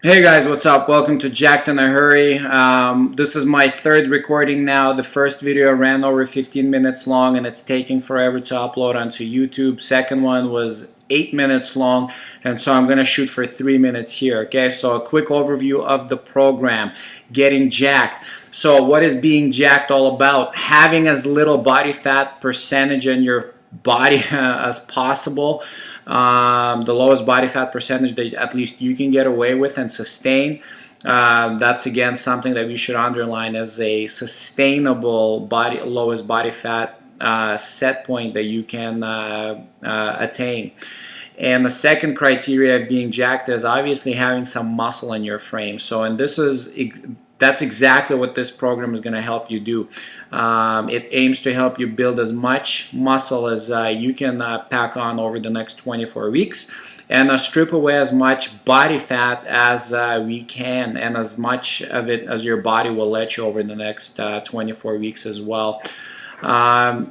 Hey guys, what's up? Welcome to Jacked in a Hurry. This is my third recording now. The first video ran over 15 minutes long and it's taking forever to upload onto YouTube. Second one was 8 minutes long, and so I'm going to shoot for 3 minutes here. Okay, so a quick overview of the program, getting jacked. So what is being jacked all about? Having as little body fat percentage in your body as possible. The lowest body fat percentage that at least you can get away with and sustain. That's again something that we should underline as a sustainable lowest body fat set point that you can attain. And the second criteria of being jacked is obviously having some muscle in your frame. So, and that's exactly what this program is going to help you do. It aims to help you build as much muscle as you can pack on over the next 24 weeks and strip away as much body fat as we can, and as much of it as your body will let you over the next 24 weeks as well.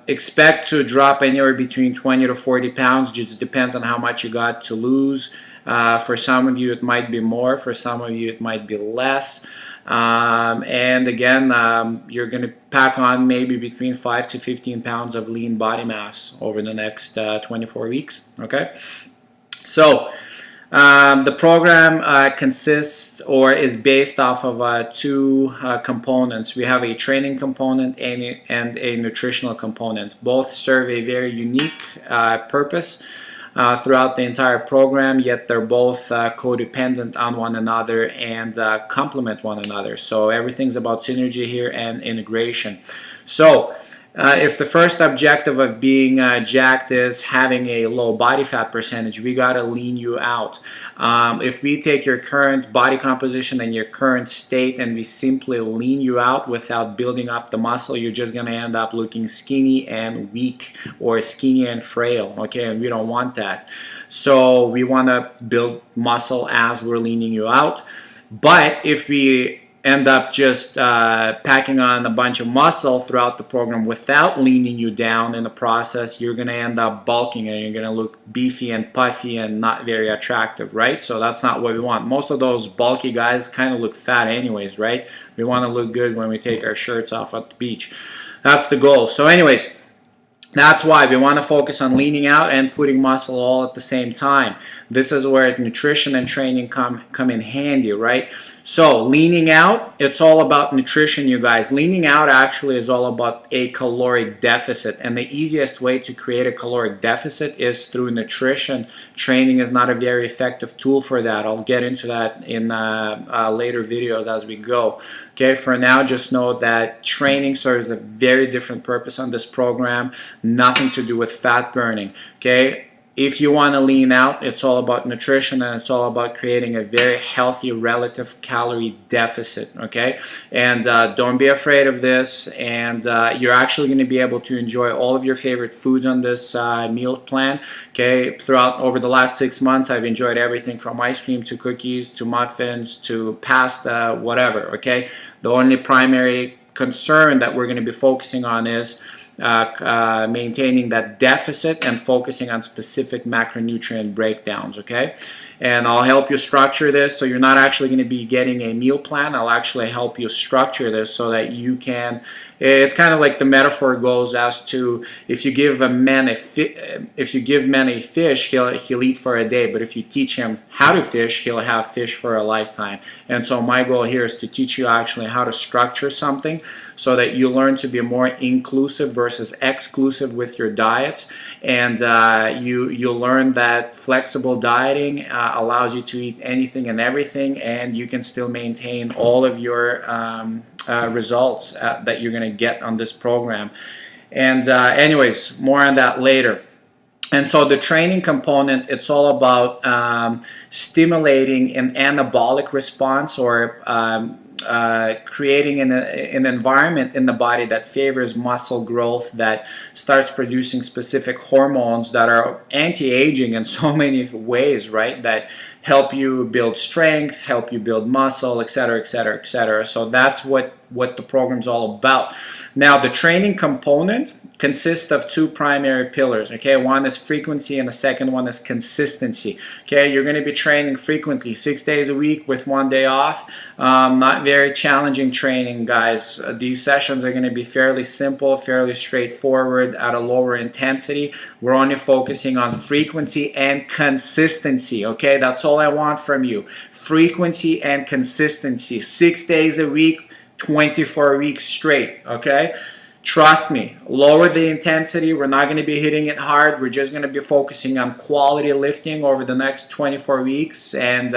Expect to drop anywhere between 20 to 40 pounds. Just depends on how much you got to lose. For some of you it might be more, for some of you it might be less. And again, you're going to pack on maybe between 5 to 15 pounds of lean body mass over the next 24 weeks. Okay, so the program consists or is based off of two components. We have a training component and a nutritional component. Both serve a very unique purpose throughout the entire program, yet they're both codependent on one another and complement one another. So everything's about synergy here and integration. So if the first objective of being jacked is having a low body fat percentage, we got to lean you out. If we take your current body composition and your current state and we simply lean you out without building up the muscle, you're just going to end up looking skinny and weak, or skinny and frail. Okay, and we don't want that. So we want to build muscle as we're leaning you out. But if we end up just packing on a bunch of muscle throughout the program without leaning you down in the process, you're going to end up bulking and you're going to look beefy and puffy and not very attractive, right? So that's not what we want. Most of those bulky guys kind of look fat anyways, right? We want to look good when we take our shirts off at the beach. That's the goal. So anyways, that's why we want to focus on leaning out and putting muscle all at the same time. This is where nutrition and training come in handy, right? So leaning out, it's all about nutrition, you guys. Leaning out actually is all about a caloric deficit, and the easiest way to create a caloric deficit is through nutrition. Training is not a very effective tool for that. I'll get into that in later videos as we go. Okay, for now, just know that training serves a very different purpose on this program. Nothing to do with fat burning. Okay, if you want to lean out, it's all about nutrition and it's all about creating a very healthy relative calorie deficit. Okay, and don't be afraid of this, and you're actually going to be able to enjoy all of your favorite foods on this meal plan. Okay, over the last 6 months, I've enjoyed everything from ice cream to cookies to muffins to pasta, whatever. Okay, the only primary concern that we're going to be focusing on is maintaining that deficit and focusing on specific macronutrient breakdowns. Okay, and I'll help you structure this, so you're not actually going to be getting a meal plan. I'll actually help you structure this so that you can, it's kind of like the metaphor goes as to, if you give a man a fish, he'll eat for a day, but if you teach him how to fish, he'll have fish for a lifetime. And so my goal here is to teach you actually how to structure something so that you learn to be more inclusive versus exclusive with your diets, and you learn that flexible dieting allows you to eat anything and everything, and you can still maintain all of your results that you're going to get on this program. And anyways, more on that later. And so the training component, it's all about stimulating an anabolic response, or creating an environment in the body that favors muscle growth, that starts producing specific hormones that are anti-aging in so many ways, right? That help you build strength, help you build muscle, etc., etc., etc. So that's what the program's all about. Now, the training component consists of two primary pillars. Okay, one is frequency and the second one is consistency. Okay, you're going to be training frequently, 6 days a week with 1 day off. Not very challenging training, guys. These sessions are going to be fairly simple, fairly straightforward, at a lower intensity. We're only focusing on frequency and consistency. Okay, that's all I want from you. Frequency and consistency. 6 days a week, 24 weeks straight. Okay, trust me, lower the intensity. We're not going to be hitting it hard. We're just going to be focusing on quality lifting over the next 24 weeks, and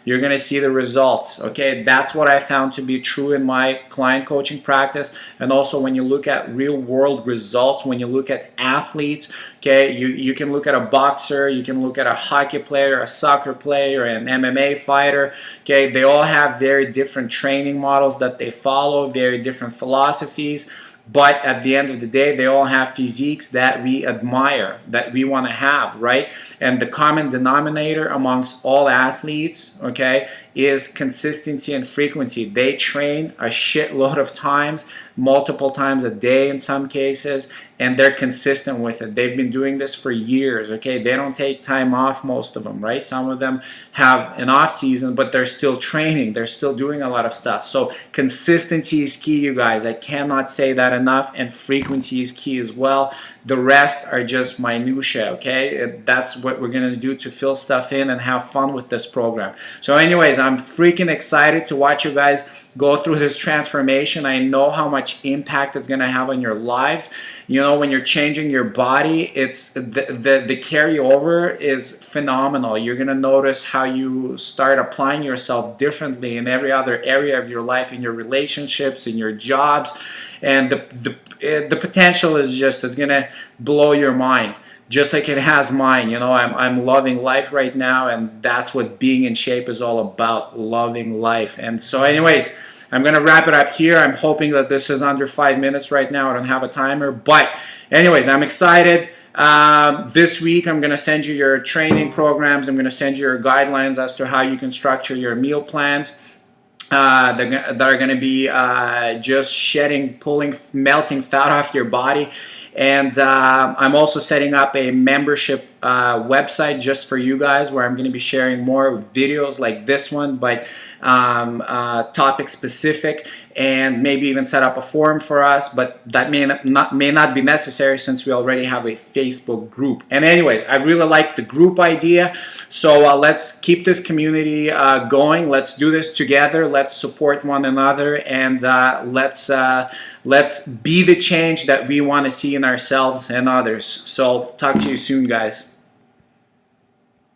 you're going to see the results. Okay, that's what I found to be true in my client coaching practice. And also when you look at real world results, when you look at athletes, okay, you can look at a boxer, you can look at a hockey player, a soccer player, an MMA fighter. Okay, they all have very different training models that they follow, very different philosophies. But at the end of the day, they all have physiques that we admire, that we want to have, right? And the common denominator amongst all athletes, okay, is consistency and frequency. They train a shitload of times, multiple times a day in some cases, and they're consistent with it. They've been doing this for years, okay? They don't take time off, most of them, right? Some of them have an off season, but they're still training. They're still doing a lot of stuff. So consistency is key, you guys. I cannot say that enough, and frequency is key as well. The rest are just minutia, okay? That's what we're gonna do to fill stuff in and have fun with this program. So anyways, I'm freaking excited to watch you guys go through this transformation. I know how much impact it's gonna have on your lives. You know, when you're changing your body, it's the carryover is phenomenal. You're gonna notice how you start applying yourself differently in every other area of your life, in your relationships, in your jobs, and the potential is just, it's gonna blow your mind, just like it has mine. You know, I'm loving life right now, and that's what being in shape is all about, loving life. And so anyways, I'm going to wrap it up here. I'm hoping that this is under 5 minutes right now. I don't have a timer. But anyways, I'm excited. This week, I'm going to send you your training programs. I'm going to send you your guidelines as to how you can structure your meal plans. That are going to be just shedding, pulling, melting fat off your body. And I'm also setting up a membership website just for you guys, where I'm going to be sharing more videos like this one, but topic specific, and maybe even set up a forum for us. But that may not be necessary, since we already have a Facebook group. And anyways, I really like the group idea. So let's keep this community going. Let's do this together. Let's support one another, and let's be the change that we want to see in ourselves and others. So talk to you soon, guys.